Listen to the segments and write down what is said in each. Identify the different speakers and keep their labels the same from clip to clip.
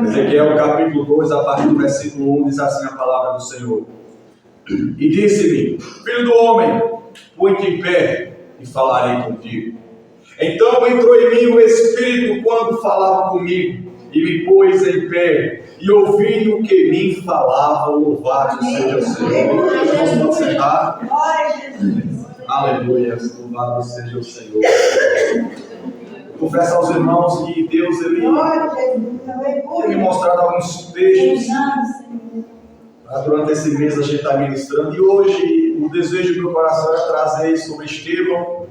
Speaker 1: Ezequiel capítulo 2, a partir do versículo 1, diz assim a palavra do Senhor. E disse-me: filho do homem, põe-te em pé e falarei contigo. Então entrou em mim o Espírito quando falava comigo, e me pôs em pé, e ouvi o que me falava. Louvado seja o Senhor. Vamos sentar. Aleluia, louvado seja o Senhor. Confesso aos irmãos que Deus ele tem me mostrado alguns textos durante esse mês a gente está ministrando, e hoje o desejo do meu coração é trazer sobre Estevão,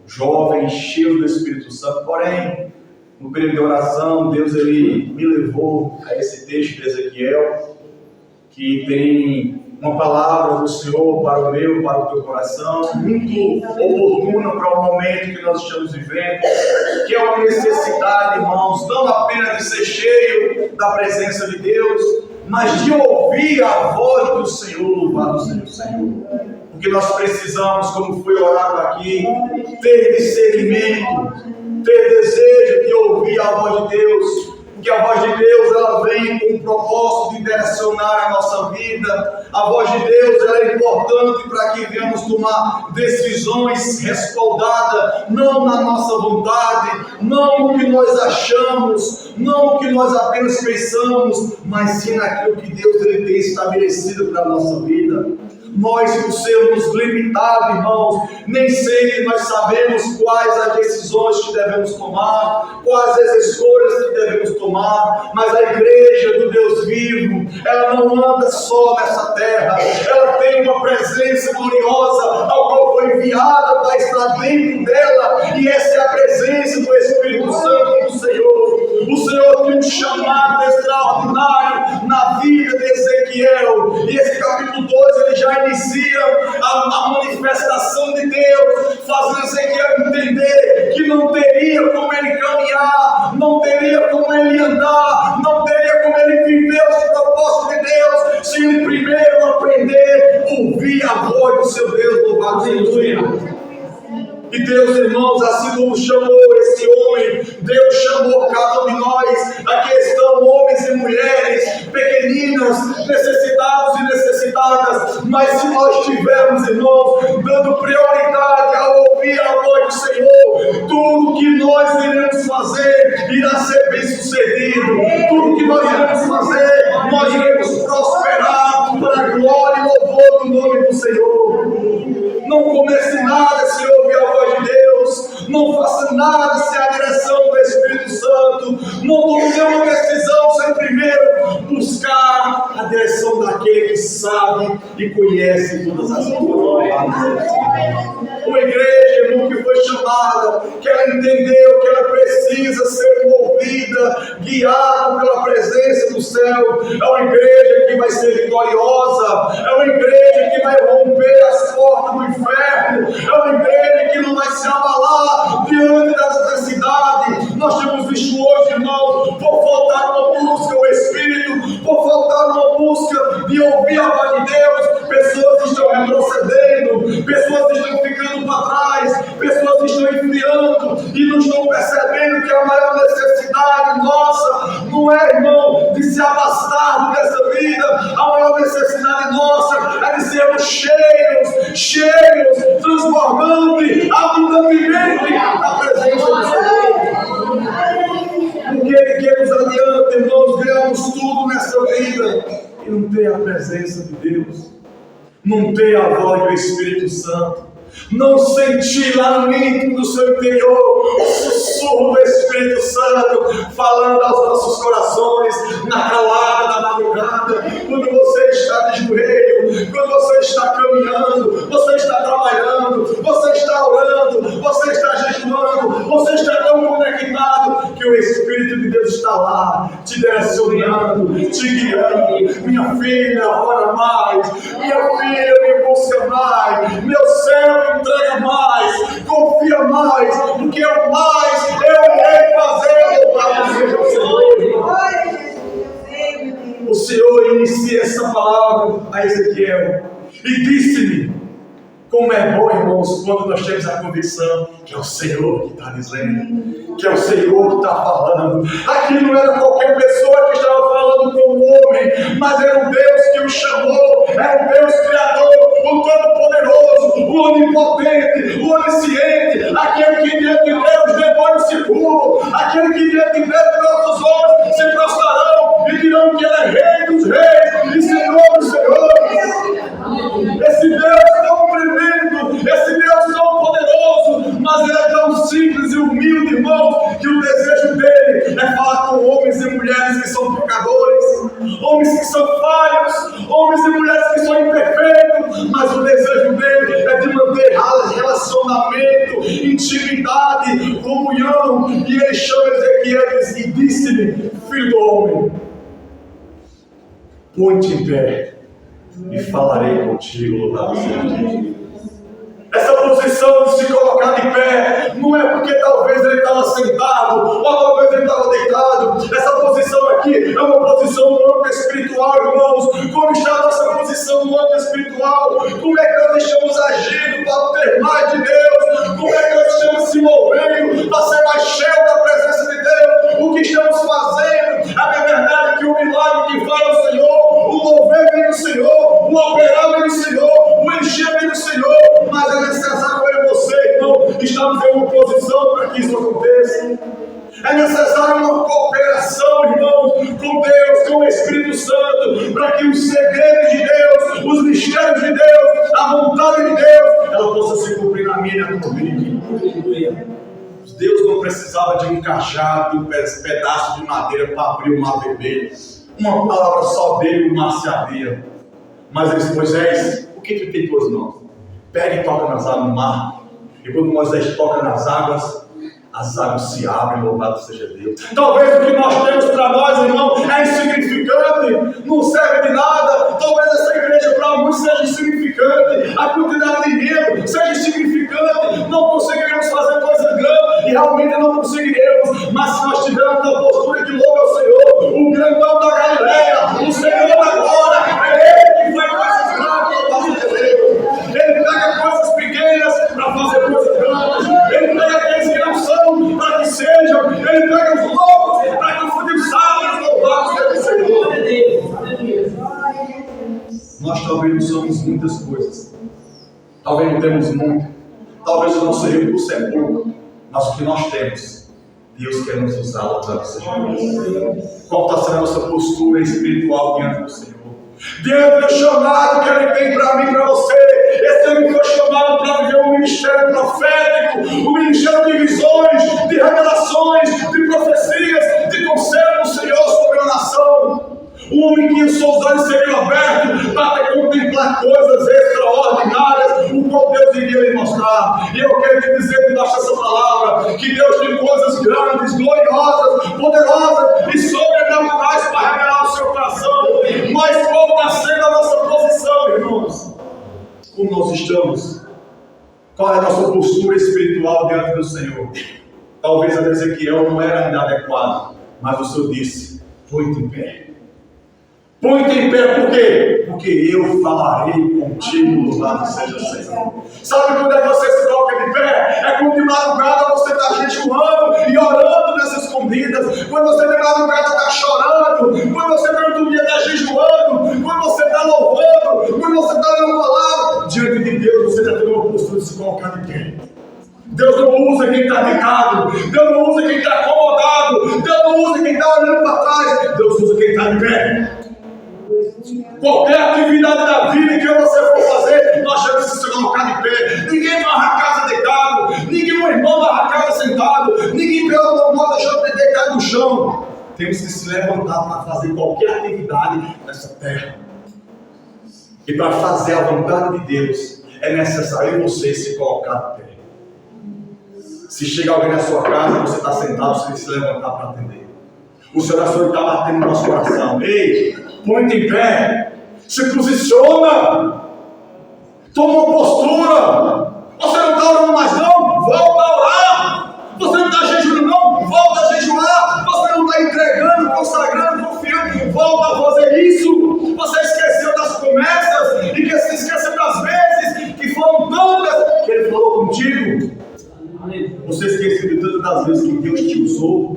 Speaker 1: jovem, cheio do Espírito Santo. Porém, no período de oração, Deus ele me levou a esse texto de Ezequiel, que tem uma palavra do Senhor para o meu, para o teu coração, muito oportuna para o momento que nós estamos vivendo, que é uma necessidade, irmãos, não apenas de ser cheio da presença de Deus, mas de ouvir a voz do Senhor. Louvado seja o Senhor. Porque nós precisamos, como foi orado aqui, ter discernimento, ter desejo de ouvir a voz de Deus. Porque a voz de Deus ela vem com o propósito de direcionar a nossa vida. A voz de Deus ela é importante para que venhamos tomar decisões respaldadas, não na nossa vontade, não no que nós achamos, não no que nós apenas pensamos, mas sim naquilo que Deus ele tem estabelecido para a nossa vida. Nós, por sermos limitados, irmãos, nem sempre nós sabemos quais as decisões que devemos tomar, quais as escolhas que devemos tomar, mas a igreja do Deus vivo, ela não anda só nessa terra, ela tem uma presença gloriosa, ao qual foi enviada para estar dentro dela, e essa é a presença do Espírito Santo do Senhor. O Senhor tem um chamado extraordinário na vida de Ezequiel, e esse capítulo 2 ele já inicia a manifestação de Deus, fazendo Ezequiel entender que não teria como ele caminhar, não teria como ele andar, não teria como ele viver os propósitos de Deus, se ele primeiro aprender a ouvir a voz do seu Deus. Louvado seja o Senhor. E Deus, irmãos, assim como chamou esse homem, Deus chamou cada um de nós. Aqui estão homens e mulheres, pequeninas, necessitados e necessitadas, mas se nós estivermos, irmãos, dando prioridade a ouvir a voz do Senhor, tudo que nós iremos fazer irá ser bem sucedido, tudo que nós iremos fazer, nós iremos prosperar para a glória e louvor do nome do Senhor. Não comece nada se ouvir a voz de Deus, não faça nada sem a direção do Espírito Santo, não tome nenhuma decisão sem primeiro buscar a direção daquele que sabe e conhece todas as coisas. Uma igreja, irmão, que foi chamada, que ela entendeu que ela precisa ser movida, guiada pela presença do céu, é uma igreja que vai ser vitoriosa, é uma igreja que vai romper as portas do inferno, é uma igreja que não vai se abalar diante da necessidade. Nós temos visto hoje, irmão, por faltar uma busca ao Espírito, por faltar uma busca de ouvir a voz de Deus, pessoas estão retrocedendo, pessoas estão ficando para trás, pessoas estão enfriando e não estão percebendo que a maior necessidade nossa não é, irmão, de se abastar dessa vida. A maior necessidade nossa é de sermos cheios, transbordante, abundantemente da presença do Senhor. Porque de que nos adianta, irmãos, ganhamos tudo nessa vida e não ter a presença de Deus, não ter a voz do Espírito Santo, não sentir lá no íntimo do seu interior o sussurro do Espírito Santo falando aos nossos corações na calada da madrugada, quando você está de joelho, quando você está caminhando, você está trabalhando, você está orando, você está jejuando, você está tão conectado que o Espírito de Deus está lá te direcionando, te guiando. Minha filha, ora mais, minha filha, me busca mais, meu céu, entrega mais, confia mais, porque o mais eu irei fazer. Louvado seja o Senhor. O Senhor inicia essa palavra a Ezequiel e disse-me: como é bom, irmãos, quando nós temos a convicção que é o Senhor que está dizendo, que é o Senhor que está falando. Aqui não era qualquer pessoa que estava mulheres que são pecadores, homens que são falhos, homens e mulheres que são imperfeitos, mas o desejo dele é de manter relacionamento, intimidade, comunhão. E ele chama Ezequiel e disse-lhe: filho do homem, põe-te em pé e falarei contigo, louvado seja Deus. Essa posição de se colocar de pé não é porque talvez ele estava sentado ou talvez ele estava deitado. Essa posição aqui é uma posição no âmbito espiritual, irmãos. Como está a nossa posição no âmbito espiritual? Como é que nós estamos agindo para ter mais de Deus? Como é que nós estamos se movendo para ser mais cheio da presença de Deus? O que estamos fazendo? A verdade é que o milagre que vai ao Senhor, o mover vem do Senhor, o operar vem do Senhor, o encher vem do Senhor. Mas é necessário eu e você, irmão, estamos em uma posição para que isso aconteça. É necessário uma cooperação, irmãos, com Deus, com o Espírito Santo, para que os segredos de Deus, os mistérios de Deus, a vontade de Deus, ela possa se cumprir na minha e na tua vida. Deus não precisava de um cajado, de um pedaço de madeira para abrir o mar vermelho. Uma palavra só dele, o mar se abria. Mas ele disse: Moisés, o que tu tem em tuas mãos? Pega e toca nas águas do mar. E quando Moisés toca nas águas, as águas se abrem, louvado seja Deus. Talvez o que nós temos para nós, irmão, é insignificante, não serve de nada. Talvez essa igreja para muitos seja insignificante, a quantidade de membros seja insignificante, não conseguiremos fazer coisa grande, e realmente não conseguiremos. Mas se nós tivermos a postura que louva ao Senhor, o grandão da Galileia, o Senhor da glória, é Ele que faz coisas grandes, louvado seja Deus. Ele pega coisas pequenas para fazer coisas grandes. Ele pega aqueles que não são para que sejam. Ele pega os loucos para que os sábios, louvado seja o Senhor. Nós talvez não somos muitas coisas. Talvez não temos muito. Talvez o nosso recurso é pouco. Mas o que nós temos, Deus quer nos usar, louvado seja Deus. Qual está sendo a nossa postura espiritual diante do Senhor? Diante do chamado que Ele tem para mim e para você. Esse ano foi chamado para viver um ministério profético, um ministério de visões, de revelações, de profecias, de conselho do Senhor sobre a nação. Um homem que os seus olhos seriam abertos para contemplar coisas extraordinárias, o qual Deus iria lhe mostrar. E eu quero te dizer debaixo dessa palavra que Deus tem coisas grandes, gloriosas, poderosas e sobrenaturais para revelar o seu coração. Mas qual está sendo a nossa posição, irmãos? Como nós estamos? Qual é a nossa postura espiritual diante do Senhor? Talvez a de Ezequiel não era ainda adequada, mas o Senhor disse: põe-te em pé. Põe-te em pé, por quê? Porque eu falarei contigo, louvado seja o Senhor. Sabe quando é que você se coloca de pé? É quando de madrugada você está jejuando e orando nessas escondidas. Quando você de madrugada está chorando. Quando você durante o dia está jejuando. Quando você está louvando. Quando você está lendo a palavra. Diante de Deus você já tem uma postura de se colocar de pé. Deus não usa quem está deitado. Deus não usa quem está acomodado. Deus não usa quem está olhando para trás. Deus usa quem está de pé. Qualquer atividade da vida que você for fazer, nós temos que se colocar de pé. Ninguém varra a casa deitado, ninguém, um irmão varra a casa sentado, ninguém pela mão deixando de deitar no chão. Temos que se levantar para fazer qualquer atividade nessa terra. E para fazer a vontade de Deus, é necessário você se colocar de pé. Se chega alguém na sua casa, você está sentado, você tem que se levantar para atender. O seu oração está batendo no nosso coração. Ei, põe-te em pé, se posiciona, toma uma postura. Você não está orando mais não? Volta a orar. Você não está jejuando não? Volta a jejuar. Você não está entregando, consagrando, confiando? Volta a fazer isso. Você esqueceu das promessas e que se esqueceu das vezes que foram tantas que Ele falou contigo. Você esqueceu de tantas das vezes que Deus te usou,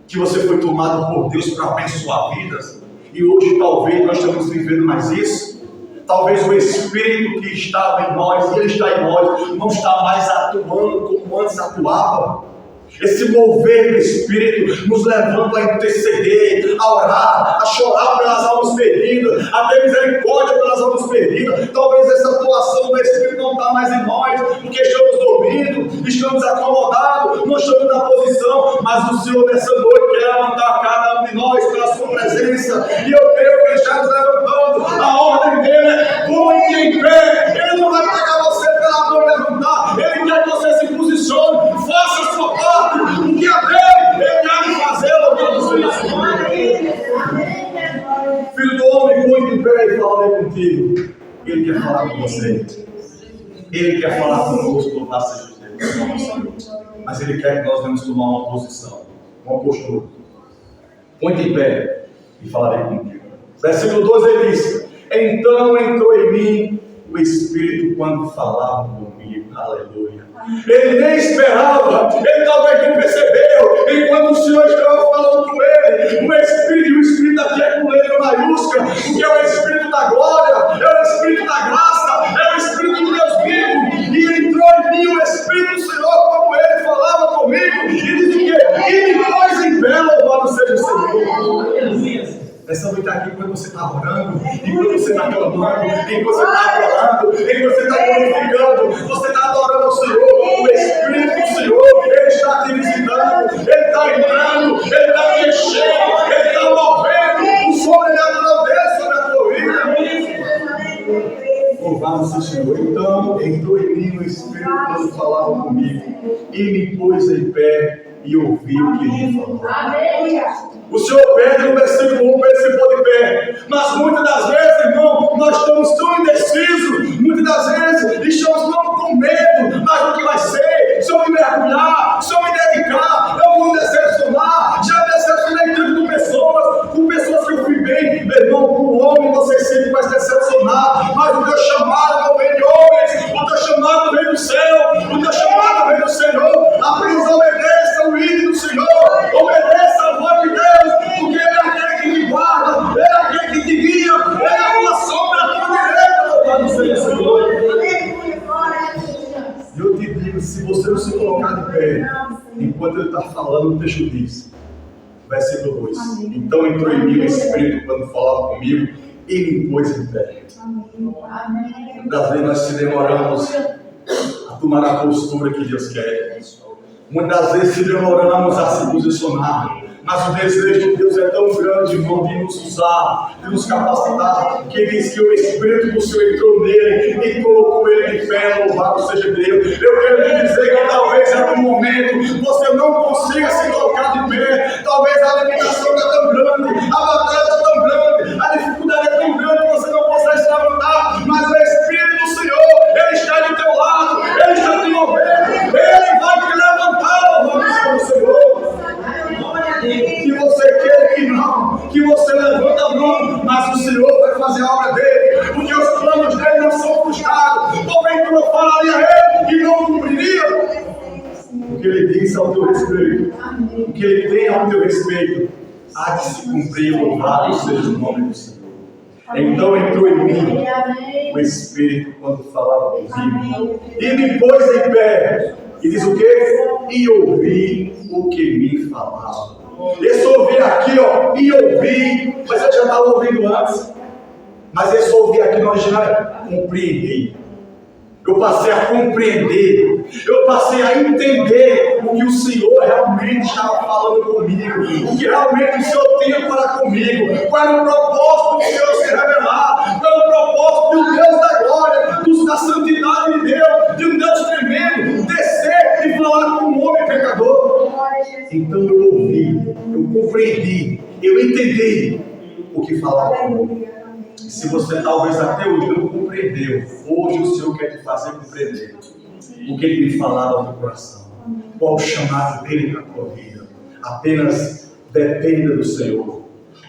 Speaker 1: que você foi tomado por Deus para abençoar vidas. E hoje talvez nós estamos vivendo mais isso. Talvez o Espírito que estava em nós, e Ele está em nós, não está mais atuando como antes atuava. Esse mover do Espírito nos levando a interceder, a orar, a chorar pelas almas perdidas, a ter misericórdia pelas almas perdidas. Talvez essa atuação do Espírito não está mais em nós, porque estamos dormindo, estamos acomodados, não estamos na posição, mas o Senhor nessa noite quer levantar cada um de nós pela sua presença, e eu creio que Ele está nos levantando. A ordem dele é: põe em pé. Ele não vai pegar você pela mão e levantar, Ele quer que você se posicione, faça a sua parte, o que é dele, Ele quer fazer, louvado seja. Filho do homem, põe em pé e fala contigo. Ele quer falar com você, Ele quer falar conosco, louvado seja Deus. Mas Ele quer que nós venhamos tomar uma posição, uma postura. Põe em pé e falarei contigo. Versículo 12 ele diz: então entrou em mim o Espírito quando falava comigo. Aleluia. Ele nem esperava, ele talvez não percebeu, enquanto o Senhor estava falando com ele. O Espírito aqui é com letra maiúscula, porque é o Espírito da glória, é o Espírito da graça, é o Espírito de Deus vivo. E entrou em mim o Espírito do Senhor quando ele falava comigo, e diz o quê? E me pôs em pé, louvado seja o Senhor. Essa noite aqui, quando você está orando, enquanto você está clamando, enquanto você está adorando, enquanto você está glorificando, você está adorando o Senhor, o Espírito do Senhor, Ele está te visitando, Ele está entrando, Ele está te enchendo, Ele está movendo o sobrenatural dele sobre a tua vida. Louvado seja o Senhor. Então entrou em mim o Espírito quando falava comigo, e me pôs em pé e ouvi o que ele falou. O Senhor pede no versículo 1 para ele se pôr de pé. Mas muitas das vezes, irmão, nós estamos tão indecisos. Muitas das vezes estamos tão com medo. Mas o que vai ser? Se eu me mergulhar, se eu me dedicar, eu vou me decepcionar. Já me decepcionei tanto com pessoas que eu fui bem. Meu irmão, com o homem você sempre vai se decepcionar. Mas o teu chamado não vem de homens. O teu chamado vem do céu. O teu chamado vem do Senhor. Apenas obedeça o ídolo do Senhor. Obedeça a voz de Deus. Porque Ele é aquele que te guarda, Ele é aquele que te guia, Ele é a tua sombra, a tua direita, louvado seja o Senhor. E eu te digo, se você não se colocar de pé, enquanto Ele está falando, o texto diz, versículo 2: então entrou em mim o Espírito quando falava comigo e me pôs em pé. Muitas vezes nós se demoramos a tomar a postura que Deus quer. Muitas vezes se demoramos a se posicionar. Mas o desejo de Deus é tão grande, irmão, de nos usar, de nos capacitar, que diz que o Espírito do Senhor entrou nele e colocou ele em pé, louvado seja Deus. Eu quero te dizer que talvez em algum momento você não consiga se colocar de pé, talvez a limitação está tão grande, a batalha está tão grande, a dificuldade é tão grande que você não consegue se levantar, mas o Espírito do Senhor, Ele está do teu lado, Ele está te movendo, Ele vai te levantar, louvado seja o Senhor. Que você quer que não, que você levanta a mão, mas o Senhor vai fazer a obra dele, porque os planos dele não são frustrados. Porventura eu falaria a ele e não cumpriria. O que ele disse ao teu respeito, o que ele tem ao teu respeito, há de se cumprir, louvado seja o nome do Senhor. Então entrou em mim o Espírito quando falava comigo e me pôs em pé. E diz o quê? E ouvi o que me falava. Esse ouvir aqui, ó, e ouvir, mas eu já estava ouvindo antes. Mas esse ouvir aqui no original é compreender. Eu passei a compreender, eu passei a entender o que o Senhor realmente estava falando comigo, o que realmente o Senhor tinha para comigo, qual era o propósito do Senhor se revelar, qual era o propósito do Deus da glória, da santidade de Deus, de um Deus tremendo, descer e falar com um homem pecador. Então eu ouvi, eu compreendi, eu entendi o que falava comigo. Se você talvez até hoje não compreendeu, hoje o Senhor quer te fazer compreender o que Ele tem falado ao teu coração. Qual o chamado dele na tua vida. Apenas dependa do Senhor.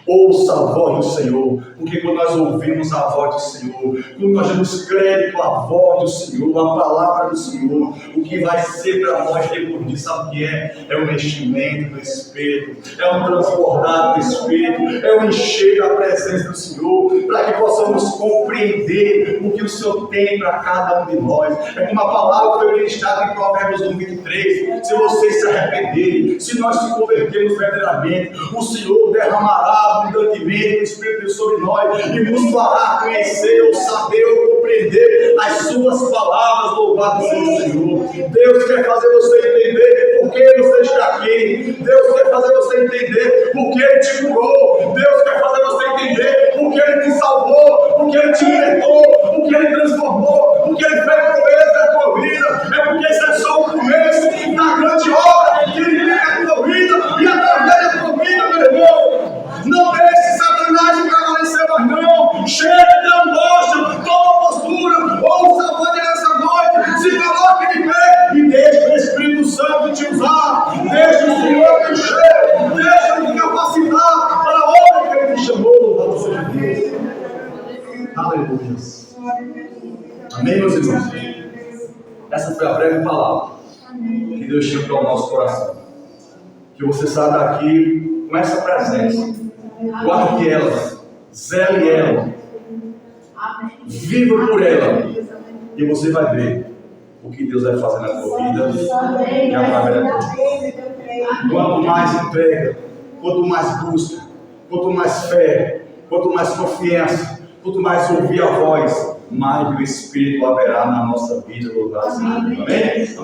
Speaker 1: Ouça a voz do Senhor, porque quando nós ouvimos a voz do Senhor, quando nós damos crédito à voz do Senhor, à palavra do Senhor, o que vai ser para nós depois disso, sabe o que é? É um enchimento do Espírito, é um transbordar do Espírito, é um encher da presença do Senhor, para que possamos compreender o que o Senhor tem para cada um de nós. É como a palavra foi ministrada em Provérbios 1:23, se vocês se arrependerem, se nós se convertermos verdadeiramente, o Senhor derramará abundantemente o Espírito sobre nós e nos fará conhecer, ou saber, ou compreender as suas palavras. Louvado seja o Senhor. Deus quer fazer você entender por que você está aqui. Deus quer fazer você entender por que Ele te curou. Deus quer fazer você entender por que Ele te salvou, por que Ele te libertou, por que Ele transformou, por que Ele fez proeza na tua vida. É porque esse é só o começo da grande obra que Ele tem na tua vida e através da tua vida, meu irmão. Não deixe Satanás prevalecer mais não. Chega de angústia, toma postura, ouça a voz nessa noite, se coloque de pé e deixe o Espírito Santo te usar. Deixe o Senhor te encher, deixe Ele te capacitar para a obra que Ele te chamou. Louvado seja Deus. Aleluia. Amém, meus irmãos? Essa foi a breve palavra que Deus tinha para o nosso coração. Que você saia daqui com essa presença. Guarde ela, zele ela, viva por ela, e você vai ver o que Deus vai fazer na tua vida e através da tua vida. Quanto mais entrega, quanto mais busca, quanto mais fé, quanto mais confiança, quanto mais ouvir a voz, mais o Espírito haverá na nossa vida. Louvado seja Deus. Amém?